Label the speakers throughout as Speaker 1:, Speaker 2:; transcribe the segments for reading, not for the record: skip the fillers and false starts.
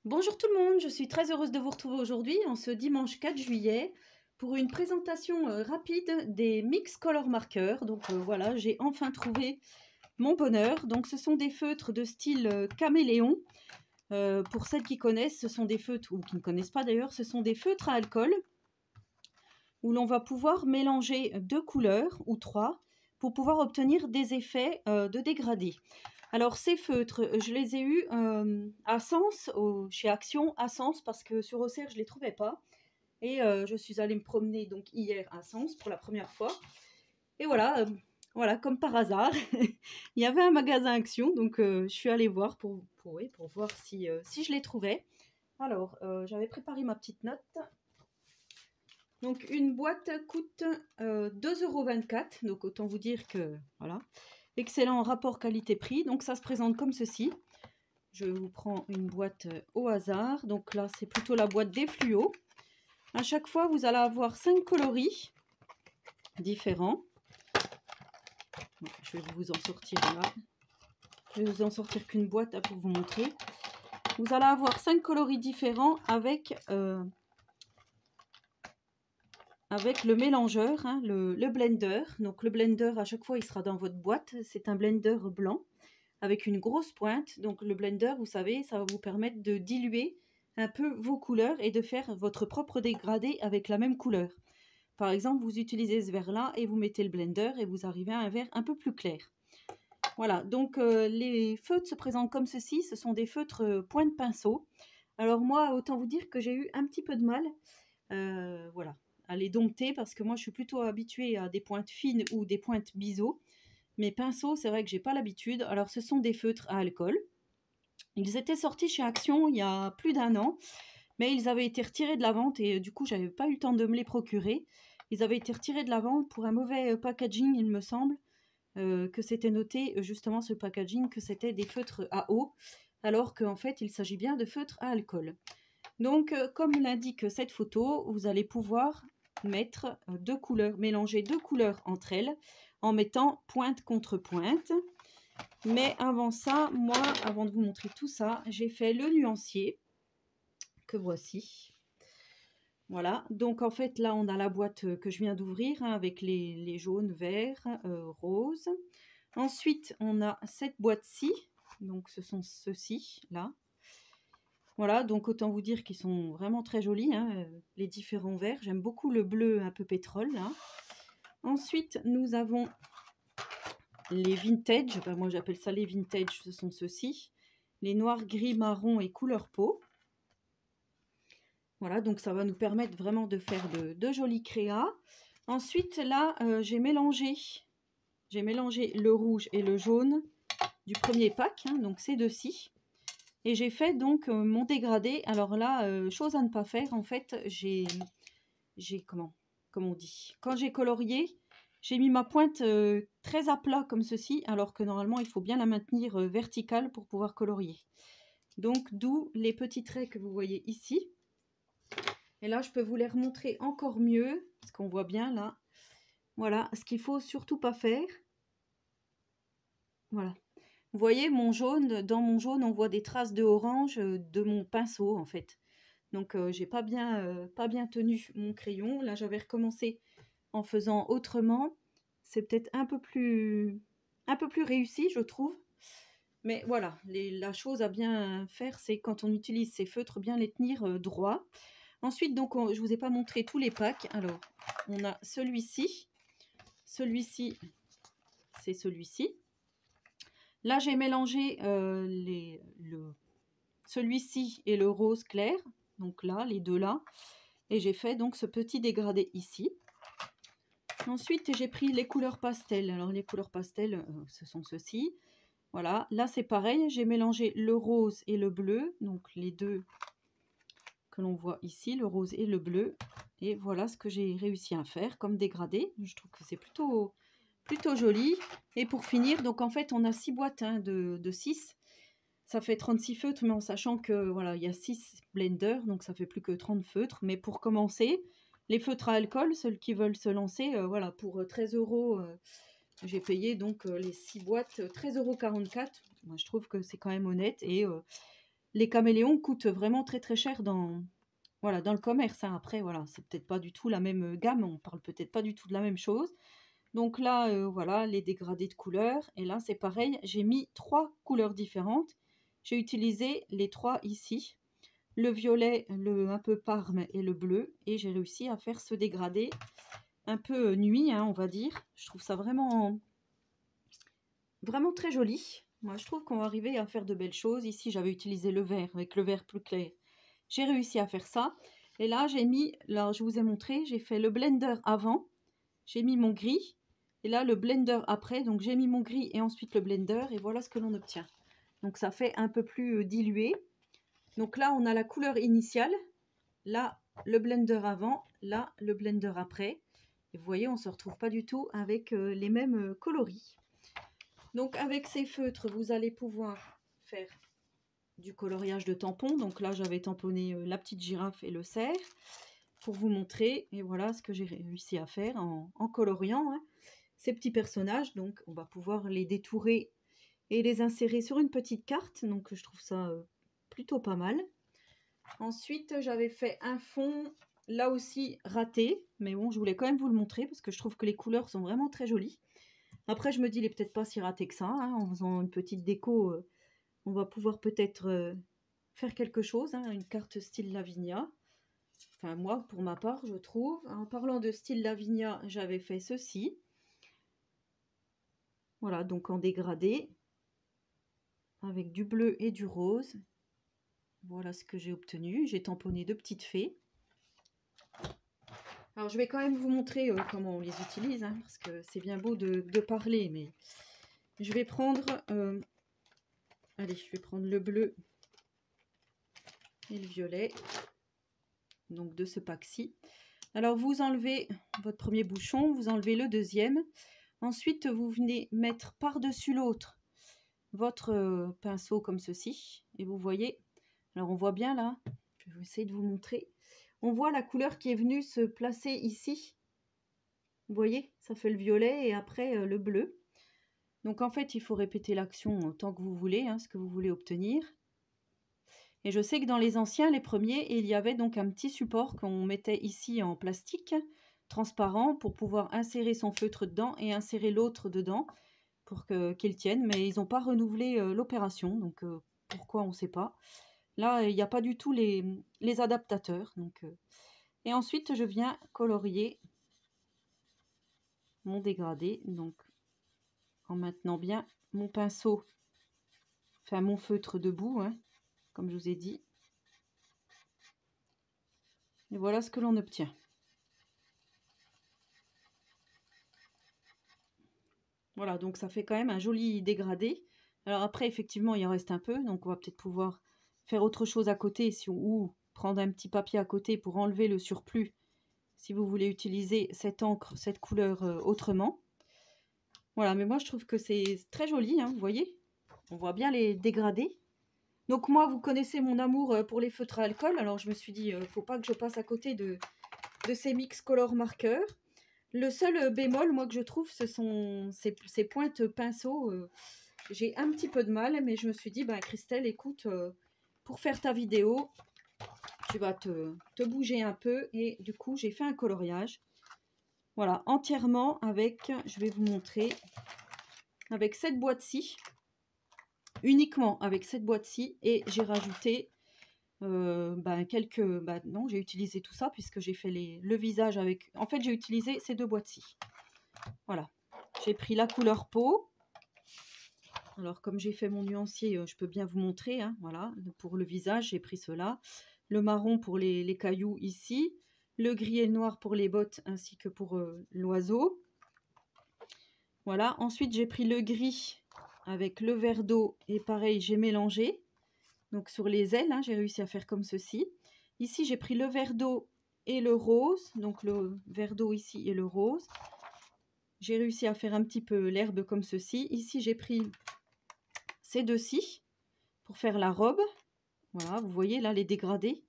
Speaker 1: Bonjour tout le monde, je suis très heureuse de vous retrouver aujourd'hui en ce dimanche 4 juillet pour une présentation rapide des Mix Color Markers. Donc voilà, j'ai enfin trouvé mon bonheur. Donc ce sont des feutres de style caméléon. Pour celles qui connaissent, ce sont des feutres, ou qui ne connaissent pas d'ailleurs, ce sont des feutres à alcool où l'on va pouvoir mélanger 2 couleurs ou 3 pour pouvoir obtenir des effets de dégradé. Alors ces feutres, je les ai eus à Sens, chez Action, à Sens, parce que sur Auxerre, je ne les trouvais pas. Et je suis allée me promener donc hier à Sens pour la première fois. Et voilà, voilà comme par hasard, il y avait un magasin Action, donc je suis allée voir pour voir si je les trouvais. Alors, j'avais préparé ma petite note. Donc une boîte coûte 2,24 €, donc autant vous dire que voilà. Excellent rapport qualité-prix, donc ça se présente comme ceci. Je vous prends une boîte au hasard, donc là c'est plutôt la boîte des fluos. À chaque fois vous allez avoir 5 coloris différents. Je vais vous en sortir là. Je vais vous en sortir qu'une boîte là, pour vous montrer. Vous allez avoir 5 coloris différents avec le mélangeur, hein, le blender. Donc le blender à chaque fois il sera dans votre boîte. C'est un blender blanc avec une grosse pointe. Donc le blender, vous savez, ça va vous permettre de diluer un peu vos couleurs et de faire votre propre dégradé avec la même couleur. Par exemple, vous utilisez ce verre là et vous mettez le blender et vous arrivez à un verre un peu plus clair. Voilà, donc les feutres se présentent comme ceci. Ce sont des feutres pointe pinceau. Alors moi, autant vous dire que j'ai eu un petit peu de mal voilà, à les dompter parce que moi je suis plutôt habituée à des pointes fines ou des pointes biseau. Mes pinceaux, c'est vrai que j'ai pas l'habitude. Alors, ce sont des feutres à alcool. Ils étaient sortis chez Action il y a plus d'1 an, mais ils avaient été retirés de la vente et du coup, j'avais pas eu le temps de me les procurer. Ils avaient été retirés de la vente pour un mauvais packaging, il me semble, que c'était noté justement sur le packaging que c'était des feutres à eau, alors qu'en fait, il s'agit bien de feutres à alcool. Donc, comme l'indique cette photo, vous allez pouvoir mettre 2 couleurs, mélanger 2 couleurs entre elles en mettant pointe contre pointe. Mais avant ça, moi, avant de vous montrer tout ça, j'ai fait le nuancier que voici. Voilà, donc en fait là on a la boîte que je viens d'ouvrir hein, avec les jaunes, verts, roses. Ensuite on a cette boîte-ci, donc ce sont ceux-ci là. Voilà, donc autant vous dire qu'ils sont vraiment très jolis, hein, les différents verts. J'aime beaucoup le bleu un peu pétrole là. Ensuite nous avons les vintage, enfin, moi j'appelle ça les vintage, ce sont ceux-ci. Les noirs, gris, marron et couleur peau. Voilà, donc ça va nous permettre vraiment de faire de jolis créas. Ensuite, là, j'ai mélangé le rouge et le jaune du premier pack, hein, donc ces deux-ci. Et j'ai fait donc mon dégradé. Alors là, chose à ne pas faire, en fait, j'ai comment on dit, quand j'ai colorié, j'ai mis ma pointe très à plat comme ceci, alors que normalement, il faut bien la maintenir verticale pour pouvoir colorier. Donc, d'où les petits traits que vous voyez ici. Et là, je peux vous les remontrer encore mieux, parce qu'on voit bien là. Voilà, ce qu'il faut surtout pas faire. Voilà. Vous voyez, mon jaune, dans mon jaune, on voit des traces de orange de mon pinceau, en fait. Donc, j'ai pas bien tenu mon crayon. Là, j'avais recommencé en faisant autrement. C'est peut-être un peu plus réussi, je trouve. Mais voilà, la chose à bien faire, c'est quand on utilise ces feutres, bien les tenir droit. Ensuite, donc, je ne vous ai pas montré tous les packs. Alors, on a celui-ci. Celui-ci, c'est celui-ci. Là, j'ai mélangé celui-ci et le rose clair. Donc là, les deux là. Et j'ai fait donc ce petit dégradé ici. Ensuite, j'ai pris les couleurs pastel. Alors, les couleurs pastel, ce sont ceux-ci. Voilà, là, c'est pareil. J'ai mélangé le rose et le bleu. Donc, les deux que l'on voit ici, le rose et le bleu. Et voilà ce que j'ai réussi à faire comme dégradé. Je trouve que c'est plutôt joli. Et pour finir, donc en fait, on a 6 boîtes hein, de 6. Ça fait 36 feutres, mais en sachant que voilà, il y a 6 blenders, donc ça fait plus que 30 feutres. Mais pour commencer, les feutres à alcool, ceux qui veulent se lancer, voilà, pour 13 €, j'ai payé donc les 6 boîtes 13,44 €. Moi, je trouve que c'est quand même honnête et les caméléons coûtent vraiment très très cher dans, voilà, dans le commerce, hein. Après, voilà, c'est peut-être pas du tout la même gamme, on parle peut-être pas du tout de la même chose. Donc là, voilà, les dégradés de couleurs. Et là, c'est pareil, j'ai mis 3 couleurs différentes. J'ai utilisé les 3 ici. Le violet, le un peu parme et le bleu. Et j'ai réussi à faire ce dégradé un peu nuit, hein, on va dire. Je trouve ça vraiment, vraiment très joli. Moi, je trouve qu'on va arriver à faire de belles choses. Ici, j'avais utilisé le vert avec le vert plus clair. J'ai réussi à faire ça. Et là, j'ai mis, là, je vous ai montré, j'ai fait le blender avant. J'ai mis mon gris. Et là, le blender après. Donc, j'ai mis mon gris et ensuite le blender. Et voilà ce que l'on obtient. Donc, ça fait un peu plus dilué. Donc là, on a la couleur initiale. Là, le blender avant. Là, le blender après. Et vous voyez, on ne se retrouve pas du tout avec les mêmes coloris. Donc, avec ces feutres, vous allez pouvoir faire du coloriage de tampons. Donc là, j'avais tamponné la petite girafe et le cerf pour vous montrer. Et voilà ce que j'ai réussi à faire en coloriant, hein, ces petits personnages. Donc, on va pouvoir les détourer et les insérer sur une petite carte. Donc, je trouve ça plutôt pas mal. Ensuite, j'avais fait un fond, là aussi raté. Mais bon, je voulais quand même vous le montrer parce que je trouve que les couleurs sont vraiment très jolies. Après, je me dis, il est peut-être pas si raté que ça, hein. En faisant une petite déco, on va pouvoir peut-être faire quelque chose, hein, une carte style Lavinia. Enfin, moi, pour ma part, je trouve. En parlant de style Lavinia, j'avais fait ceci. Voilà, donc en dégradé, avec du bleu et du rose. Voilà ce que j'ai obtenu. J'ai tamponné 2 petites fées. Alors, je vais quand même vous montrer comment on les utilise, hein, parce que c'est bien beau de parler, mais je vais prendre... allez, je vais prendre le bleu et le violet, donc de ce pack-ci. Alors, vous enlevez votre premier bouchon, vous enlevez le deuxième. Ensuite, vous venez mettre par-dessus l'autre votre pinceau comme ceci. Et vous voyez, alors on voit bien là, je vais essayer de vous montrer. On voit la couleur qui est venue se placer ici. Vous voyez, ça fait le violet et après le bleu. Donc en fait, il faut répéter l'action autant que vous voulez, hein, ce que vous voulez obtenir. Et je sais que dans les anciens, les premiers, il y avait donc un petit support qu'on mettait ici en plastique transparent pour pouvoir insérer son feutre dedans et insérer l'autre dedans pour qu'il tienne. Mais ils n'ont pas renouvelé l'opération, donc pourquoi on ne sait pas. Là, il n'y a pas du tout les adaptateurs. Donc, et ensuite, je viens colorier mon dégradé, donc en maintenant bien mon pinceau, enfin mon feutre debout, hein, comme je vous ai dit. Et voilà ce que l'on obtient. Voilà, donc ça fait quand même un joli dégradé. Alors après, effectivement, il en reste un peu, donc on va peut-être pouvoir faire autre chose à côté ou prendre un petit papier à côté pour enlever le surplus si vous voulez utiliser cette encre, cette couleur autrement. Voilà, mais moi je trouve que c'est très joli, hein, vous voyez. On voit bien les dégradés. Donc moi, vous connaissez mon amour pour les feutres à alcool, alors je me suis dit, faut pas que je passe à côté de ces mix color marqueurs. Le seul bémol, moi, que je trouve, ce sont ces pointes pinceau. J'ai un petit peu de mal, mais je me suis dit, bah, Christelle, écoute, pour faire ta vidéo, tu vas te bouger un peu. Et du coup, j'ai fait un coloriage. Voilà, entièrement avec, je vais vous montrer, avec cette boîte-ci. Uniquement avec cette boîte-ci. Et j'ai rajouté non, j'ai utilisé tout ça puisque j'ai fait le visage avec... En fait, j'ai utilisé ces 2 boîtes-ci. Voilà. J'ai pris la couleur peau. Alors, comme j'ai fait mon nuancier, je peux bien vous montrer. Hein, voilà. Pour le visage, j'ai pris cela. Le marron pour les cailloux ici. Le gris et le noir pour les bottes ainsi que pour l'oiseau. Voilà. Ensuite, j'ai pris le gris avec le vert d'eau. Et pareil, j'ai mélangé. Donc, sur les ailes, hein, j'ai réussi à faire comme ceci. Ici, j'ai pris le vert d'eau et le rose. Donc, le vert d'eau ici et le rose. J'ai réussi à faire un petit peu l'herbe comme ceci. Ici, j'ai pris ces 2-ci pour faire la robe. Voilà, vous voyez là les dégradés.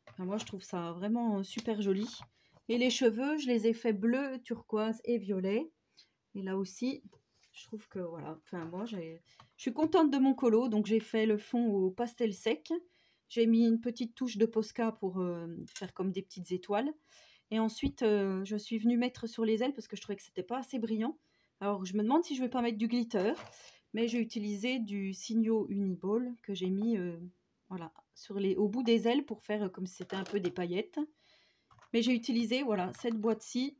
Speaker 1: Enfin, moi, je trouve ça vraiment super joli. Et les cheveux, je les ai fait bleu, turquoise et violet. Et là aussi, je trouve que voilà. Enfin, moi, je suis contente de mon colo. Donc, j'ai fait le fond au pastel sec. J'ai mis une petite touche de Posca pour faire comme des petites étoiles. Et ensuite, je suis venue mettre sur les ailes parce que je trouvais que c'était pas assez brillant. Alors, je me demande si je vais pas mettre du glitter, mais j'ai utilisé du Signo Uniball que j'ai mis voilà, au bout des ailes pour faire comme si c'était un peu des paillettes. Mais j'ai utilisé voilà, cette boîte-ci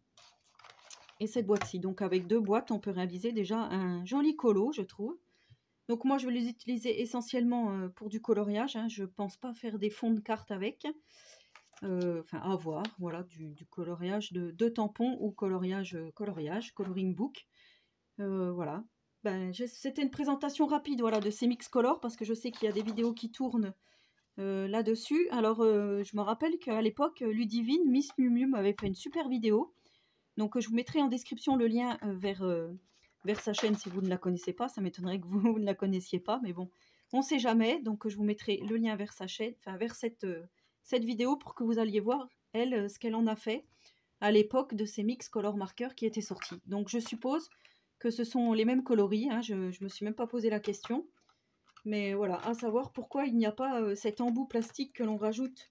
Speaker 1: et cette boîte-ci. Donc, avec 2 boîtes, on peut réaliser déjà un joli colo, je trouve. Donc, moi, je vais les utiliser essentiellement pour du coloriage. Hein. Je pense pas faire des fonds de cartes avec. Enfin, à voir, voilà, du coloriage de tampons ou coloriage, coloring book. Voilà. Ben, c'était une présentation rapide voilà, de ces mix color parce que je sais qu'il y a des vidéos qui tournent là-dessus. Alors, je me rappelle qu'à l'époque, Ludivine, Miss Miu Miu m'avait fait une super vidéo. Donc, je vous mettrai en description le lien vers sa chaîne si vous ne la connaissez pas. Ça m'étonnerait que vous ne la connaissiez pas, mais bon, on ne sait jamais. Donc, je vous mettrai le lien vers sa chaîne, enfin, vers cette vidéo pour que vous alliez voir, elle, ce qu'elle en a fait à l'époque de ces mix color marqueurs qui étaient sortis. Donc, je suppose que ce sont les mêmes coloris. Hein, je ne me suis même pas posé la question. Mais voilà, à savoir pourquoi il n'y a pas cet embout plastique que l'on rajoute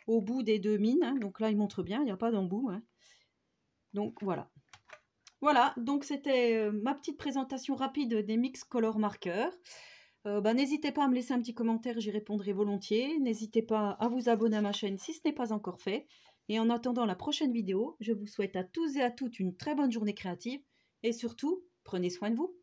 Speaker 1: au bout des 2 mines. Hein. Donc là, il montre bien, il n'y a pas d'embout. Hein. Donc voilà. Voilà, donc c'était ma petite présentation rapide des mix color marqueurs. N'hésitez pas à me laisser un petit commentaire, j'y répondrai volontiers. N'hésitez pas à vous abonner à ma chaîne si ce n'est pas encore fait. Et en attendant la prochaine vidéo, je vous souhaite à tous et à toutes une très bonne journée créative. Et surtout, prenez soin de vous.